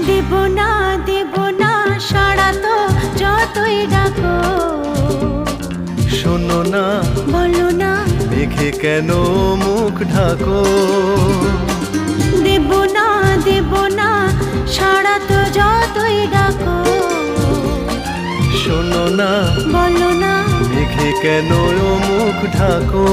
দেব না সাড়া তো যতই ডাকো। শোনো না, বলো না, মেঘে কেন মুখ ঢাকো। দেব না সাড়া তো যতই ডাকো। শোনো না, বলো না, মেঘে কেন মুখ ঢাকো।